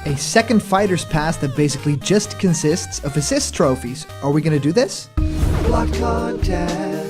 A second Fighters Pass that basically just consists of assist trophies. Are we gonna do this? Blocked content.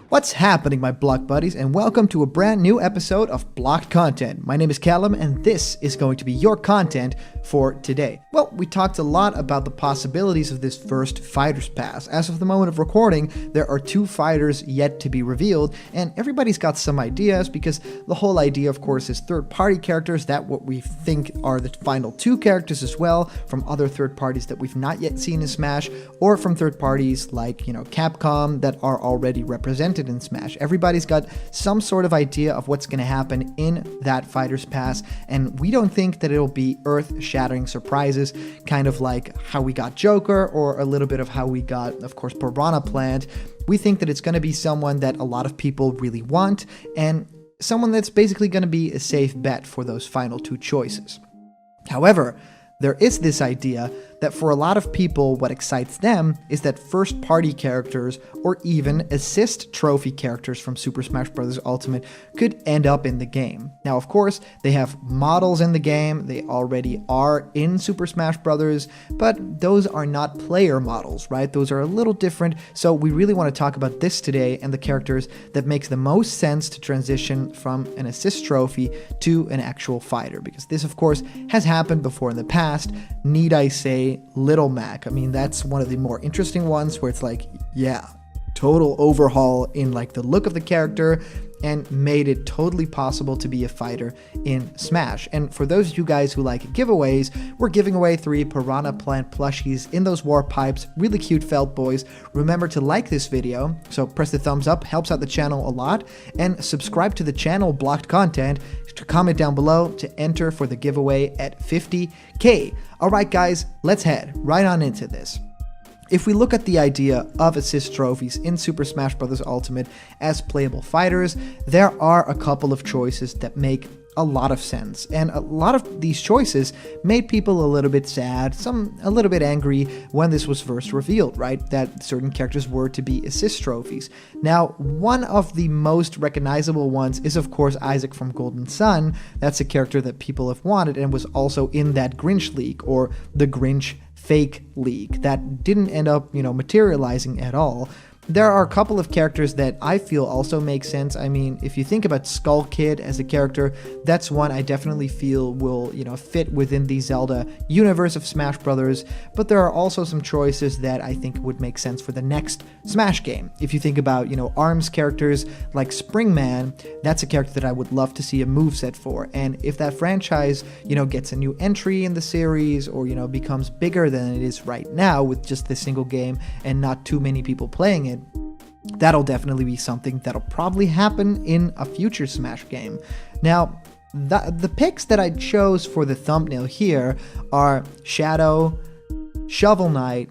What's happening, my block buddies, and welcome to a brand new episode of Blocked Content. My name is Callum, and this is going to be your content for today. Well, we talked a lot about the possibilities of this first Fighters Pass. As of the moment of recording, there are 2 fighters yet to be revealed, and everybody's got some ideas, because the whole idea, of course, is third-party characters, that what we think are the final 2 characters as well, from other third parties that we've not yet seen in Smash, or from third parties like, Capcom that are already represented in Smash. Everybody's got some sort of idea of what's going to happen in that Fighters Pass, and we don't think that it'll be earth-shattering surprises, kind of like how we got Joker, or a little bit of how we got, of course, Piranha Plant. We think that it's going to be someone that a lot of people really want, and someone that's basically going to be a safe bet for those final 2 choices. However, there is this idea that for a lot of people, what excites them is that first-party characters or even assist trophy characters from Super Smash Bros. Ultimate could end up in the game. Now, of course, they have models in the game, they already are in Super Smash Bros., but those are not player models, right? Those are a little different, so we really want to talk about this today and the characters that makes the most sense to transition from an assist trophy to an actual fighter, because this, of course, has happened before in the past. Need I say Little Mac? I mean, that's one of the more interesting ones where it's like, yeah, total overhaul in like the look of the character and made it totally possible to be a fighter in Smash. And for those of you guys who like giveaways, we're giving away 3 Piranha Plant plushies in those warp pipes, really cute felt boys. Remember to like this video, so press the thumbs up, helps out the channel a lot, and subscribe to the channel Blocked Content, to comment down below to enter for the giveaway at 50k. Alright guys, let's head right on into this. If we look at the idea of assist trophies in Super Smash Bros. Ultimate as playable fighters, there are a couple of choices that make a lot of sense, and a lot of these choices made people a little bit sad, some a little bit angry when this was first revealed, right? That certain characters were to be assist trophies. Now, one of the most recognizable ones is, of course, Isaac from Golden Sun. That's a character that people have wanted and was also in that Grinch League, or the Grinch Fake League, that didn't end up, materializing at all. There are a couple of characters that I feel also make sense. I mean, if you think about Skull Kid as a character, that's one I definitely feel will, fit within the Zelda universe of Smash Brothers. But there are also some choices that I think would make sense for the next Smash game. If you think about, ARMS characters like Springman, that's a character that I would love to see a moveset for. And if that franchise, gets a new entry in the series, or, becomes bigger than it is right now with just this single game and not too many people playing it, that'll definitely be something that'll probably happen in a future Smash game. Now, the picks that I chose for the thumbnail here are Shadow, Shovel Knight,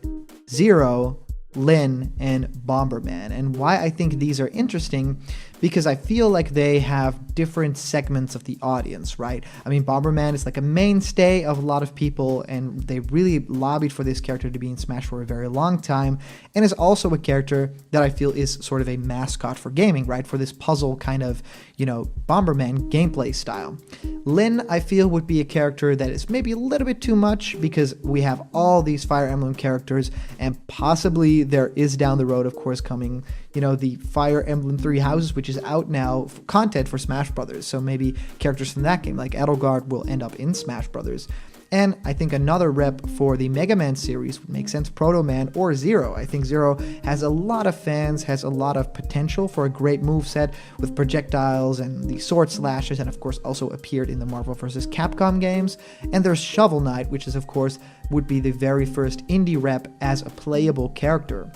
Zero, Lyn, and Bomberman. And why I think these are interesting, because I feel like they have different segments of the audience, right? I mean, Bomberman is like a mainstay of a lot of people, and they really lobbied for this character to be in Smash for a very long time, and is also a character that I feel is sort of a mascot for gaming, right? For this puzzle kind of, Bomberman gameplay style. Lyn, I feel, would be a character that is maybe a little bit too much, because we have all these Fire Emblem characters, and possibly there is down the road, of course, coming, the Fire Emblem 3 Houses, which is out now, content for Smash Brothers. So maybe characters from that game, like Edelgard, will end up in Smash Brothers. And I think another rep for the Mega Man series would make sense, Proto Man or Zero. I think Zero has a lot of fans, has a lot of potential for a great moveset with projectiles and the sword slashes, and of course also appeared in the Marvel vs. Capcom games. And there's Shovel Knight, which is, of course, would be the very first indie rep as a playable character.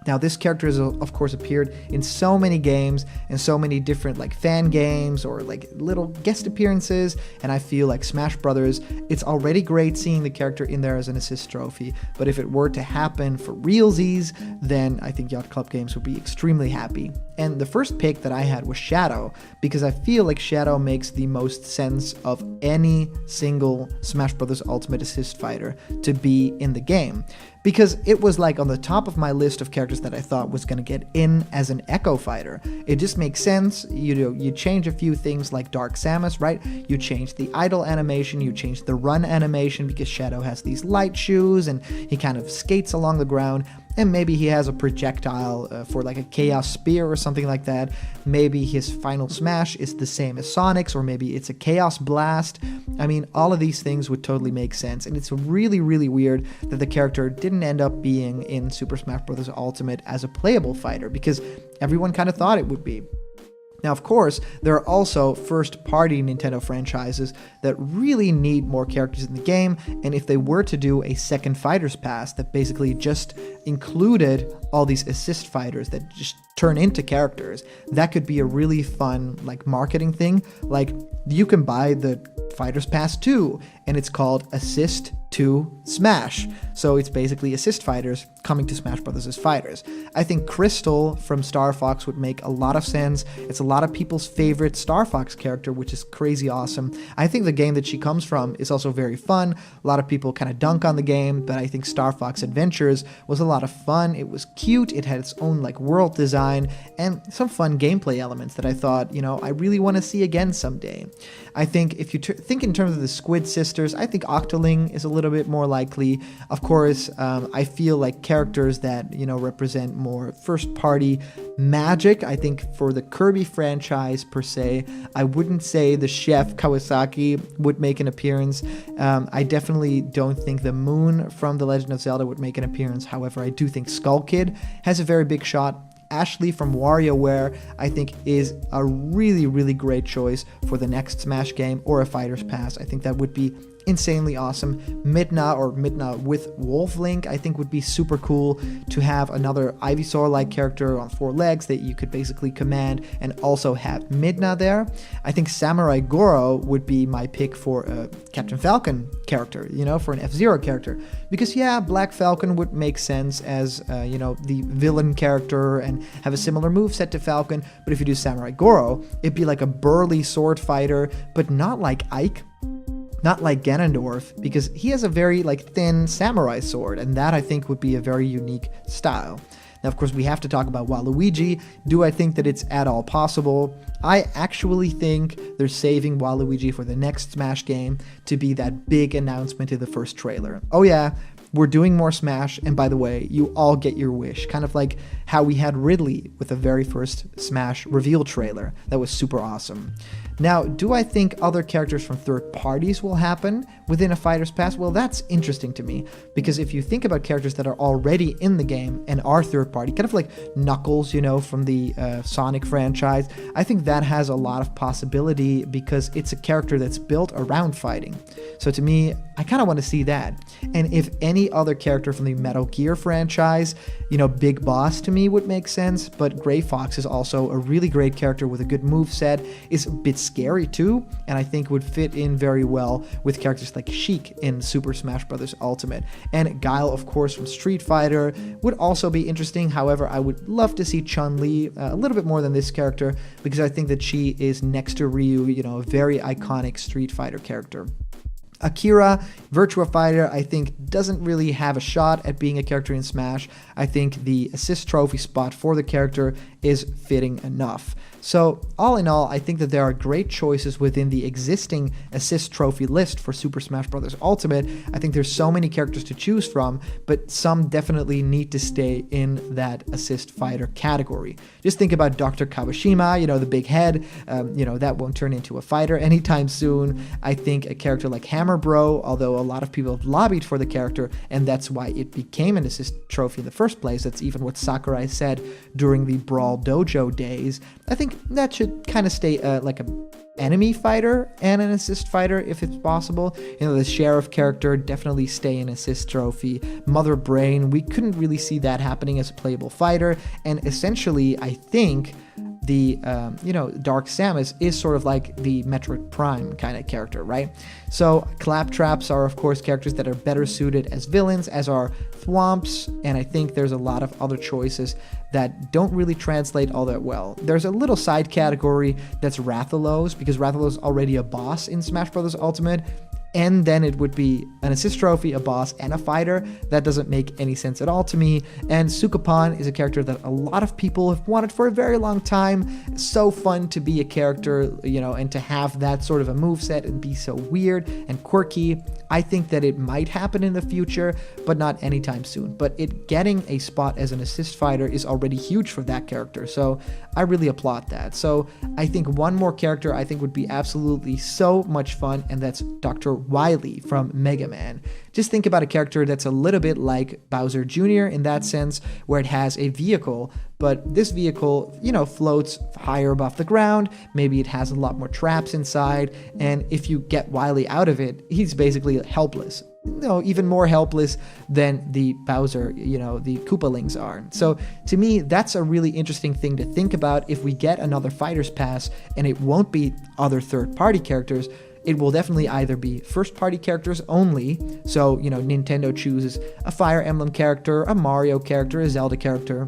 Now, this character has, of course, appeared in so many games and so many different fan games or little guest appearances, and I feel like Smash Brothers, it's already great seeing the character in there as an assist trophy, but if it were to happen for realsies, then I think Yacht Club Games would be extremely happy. And the first pick that I had was Shadow, because I feel like Shadow makes the most sense of any single Smash Bros. Ultimate assist fighter to be in the game. because it was like on the top of my list of characters that I thought was going to get in as an Echo fighter. It just makes sense. You change a few things like Dark Samus, right? You change the idle animation, you change the run animation because Shadow has these light shoes and he kind of skates along the ground. And maybe he has a projectile for like a Chaos Spear or something like that. Maybe his final smash is the same as Sonic's, or maybe it's a Chaos Blast. I mean, all of these things would totally make sense. And it's really, really weird that the character didn't end up being in Super Smash Bros. Ultimate as a playable fighter, because everyone kind of thought it would be. Now, of course, there are also first-party Nintendo franchises that really need more characters in the game, and if they were to do a second Fighters Pass that basically just included all these assist fighters that just turn into characters, that could be a really fun, like, marketing thing. Like, you can buy the Fighters Pass 2, and it's called Assist to Smash. So it's basically assist fighters coming to Smash Bros. As fighters. I think Crystal from Star Fox would make a lot of sense. It's a lot of people's favorite Star Fox character, which is crazy awesome. I think the game that she comes from is also very fun. A lot of people kind of dunk on the game, but I think Star Fox Adventures was a lot of fun. It was cute. It had its own like world design and some fun gameplay elements that I thought, I really want to see again someday. I think if you think in terms of the Squid Sisters, I think Octoling is a little bit more likely. Of course, I feel like characters that, represent more first-party magic. I think for the Kirby franchise, per se, I wouldn't say the Chef Kawasaki would make an appearance. I definitely don't think the Moon from The Legend of Zelda would make an appearance. However, I do think Skull Kid has a very big shot. Ashley from WarioWare, I think, is a really, really great choice for the next Smash game or a Fighters Pass. I think that would be insanely awesome. Midna with Wolf Link, I think would be super cool to have another Ivysaur-like character on 4 legs that you could basically command and also have Midna there. I think Samurai Goro would be my pick for a Captain Falcon character, for an F-Zero character. Because Black Falcon would make sense as, the villain character and have a similar moveset to Falcon. But if you do Samurai Goro, it'd be like a burly sword fighter, but not like Ike. Not like Ganondorf, because he has a very thin samurai sword, and that I think would be a very unique style. Now, of course, we have to talk about Waluigi. Do I think that it's at all possible? I actually think they're saving Waluigi for the next Smash game to be that big announcement in the first trailer. Oh yeah, we're doing more Smash, and by the way, you all get your wish. Kind of like how we had Ridley with the very first Smash reveal trailer. That was super awesome. Now, do I think other characters from third parties will happen within a Fighters Pass? Well, that's interesting to me, because if you think about characters that are already in the game and are third party, kind of like Knuckles, from the Sonic franchise, I think that has a lot of possibility because it's a character that's built around fighting. So to me, I kind of want to see that. And if any other character from the Metal Gear franchise, Big Boss to me would make sense, but Gray Fox is also a really great character with a good moveset, is a bit scary too, and I think would fit in very well with characters like Sheik in Super Smash Bros. Ultimate. And Guile, of course, from Street Fighter would also be interesting. However, I would love to see Chun-Li a little bit more than this character, because I think that she is, next to Ryu, a very iconic Street Fighter character. Akira, Virtua Fighter, I think doesn't really have a shot at being a character in Smash. I think the assist trophy spot for the character is fitting enough. So all in all, I think that there are great choices within the existing assist trophy list for Super Smash Bros. Ultimate. I think there's so many characters to choose from, but some definitely need to stay in that assist fighter category. Just think about Dr. Kawashima, the big head, that won't turn into a fighter anytime soon. I think a character like Hammer Bro, although a lot of people have lobbied for the character, and that's why it became an assist trophy in the first place. That's even what Sakurai said during the Brawl Dojo days. I think that should kind of stay like a enemy fighter and an assist fighter if it's possible. The Sheriff character definitely stay an assist trophy. Mother Brain, we couldn't really see that happening as a playable fighter, and essentially I think the Dark Samus is sort of like the Metroid Prime kind of character, right? So Claptraps are of course characters that are better suited as villains, as are Thwomps, and I think there's a lot of other choices that don't really translate all that well. There's a little side category that's Rathalos, because Rathalos is already a boss in Smash Bros. Ultimate. and then it would be an assist trophy, a boss, and a fighter. That doesn't make any sense at all to me. And Sukapan is a character that a lot of people have wanted for a very long time. It's so fun to be a character, and to have that sort of a moveset and be so weird and quirky. I think that it might happen in the future, but not anytime soon. But it getting a spot as an assist fighter is already huge for that character, so I really applaud that. So I think one more character I think would be absolutely so much fun, and that's Dr. Wily from Mega Man. Just think about a character that's a little bit like Bowser Jr. in that sense, where it has a vehicle, but this vehicle, floats higher above the ground. Maybe it has a lot more traps inside, and if you get Wily out of it, he's basically helpless. Even more helpless than the Bowser, the Koopalings are. So to me, that's a really interesting thing to think about. If we get another Fighter's Pass, and it won't be other third-party characters, it will definitely either be first-party characters only. So, Nintendo chooses a Fire Emblem character, a Mario character, a Zelda character.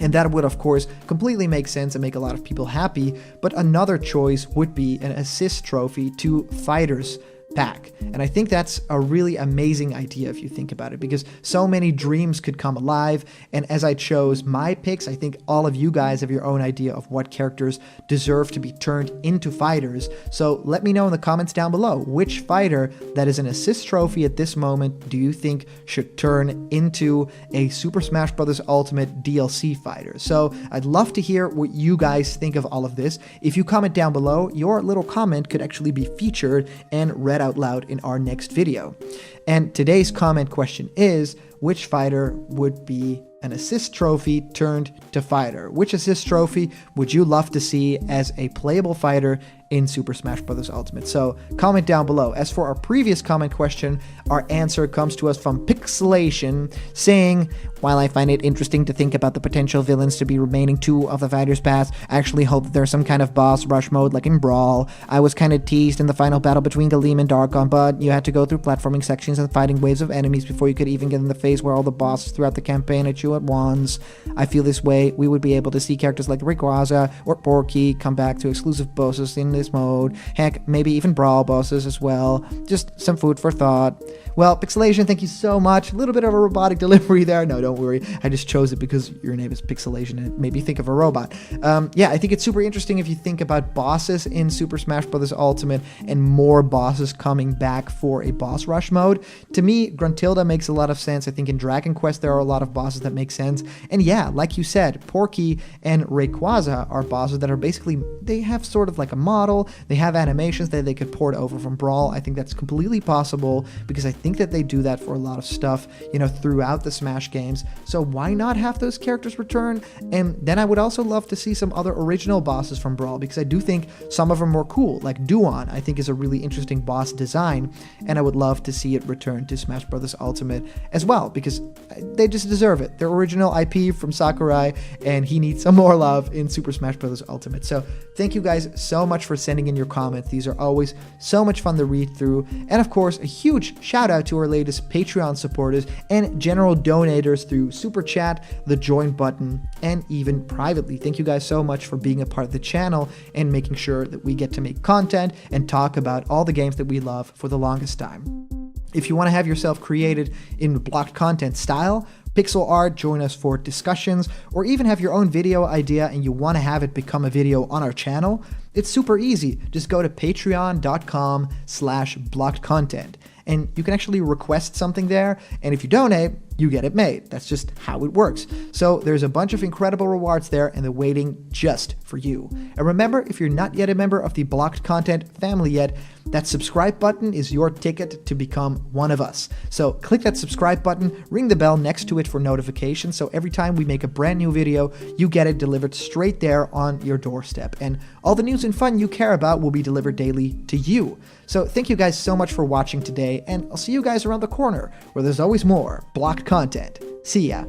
And that would, of course, completely make sense and make a lot of people happy. But another choice would be an assist trophy to Fighters Pack. And I think that's a really amazing idea if you think about it, because so many dreams could come alive. And as I chose my picks, I think all of you guys have your own idea of what characters deserve to be turned into fighters. So let me know in the comments down below, which fighter that is an assist trophy at this moment do you think should turn into a Super Smash Bros. Ultimate DLC fighter? So I'd love to hear what you guys think of all of this. If you comment down below, your little comment could actually be featured and read out loud in our next video. And today's comment question is, which fighter would be an assist trophy turned to fighter? Which assist trophy would you love to see as a playable fighter in Super Smash Bros. Ultimate? So comment down below. As for our previous comment question, our answer comes to us from Pixelation, saying, while I find it interesting to think about the potential villains to be remaining 2 of the Fighters Pass, I actually hope that there's some kind of boss rush mode like in Brawl. I was kind of teased in the final battle between Galeem and Darkon, but you had to go through platforming sections and fighting waves of enemies before you could even get in the phase where all the bosses throughout the campaign at you at once. I feel this way we would be able to see characters like Rayquaza or Porky come back to exclusive bosses in this mode. Heck, maybe even Brawl bosses as well. Just some food for thought. Well, Pixelation, thank you so much. A little bit of a robotic delivery there. No, don't worry. I just chose it because your name is Pixelation and it made me think of a robot. Yeah, I think it's super interesting if you think about bosses in Super Smash Bros. Ultimate and more bosses coming back for a boss rush mode. To me, Gruntilda makes a lot of sense. I think in Dragon Quest there are a lot of bosses that make sense. And yeah, like you said, Porky and Rayquaza are bosses that are basically, they have sort of like a model. They have animations that they could port over from Brawl. I think that's completely possible because I think that they do that for a lot of stuff, throughout the Smash games. So why not have those characters return? And then I would also love to see some other original bosses from Brawl, because I do think some of them are cool, like Duon, I think is a really interesting boss design, and I would love to see it return to Smash Bros. Ultimate as well, because they just deserve it. They're original IP from Sakurai, and he needs some more love in Super Smash Bros. Ultimate. So thank you guys so much for sending in your comments. These are always so much fun to read through. And of course, a huge shout out to our latest Patreon supporters and general donators through Super Chat, the join button, and even privately. Thank you guys so much for being a part of the channel and making sure that we get to make content and talk about all the games that we love for the longest time. If you want to have yourself created in blocked content style, pixel art, join us for discussions, or even have your own video idea and you want to have it become a video on our channel, it's super easy. Just go to patreon.com/blockedcontent. And you can actually request something there, and if you donate, you get it made. That's just how it works. So there's a bunch of incredible rewards there, and they're waiting just for you. And remember, if you're not yet a member of the Blocked Content family yet, that subscribe button is your ticket to become one of us. So click that subscribe button, ring the bell next to it for notifications, so every time we make a brand new video, you get it delivered straight there on your doorstep. And all the news and fun you care about will be delivered daily to you. So thank you guys so much for watching today, and I'll see you guys around the corner, where there's always more Blocked Content. See ya.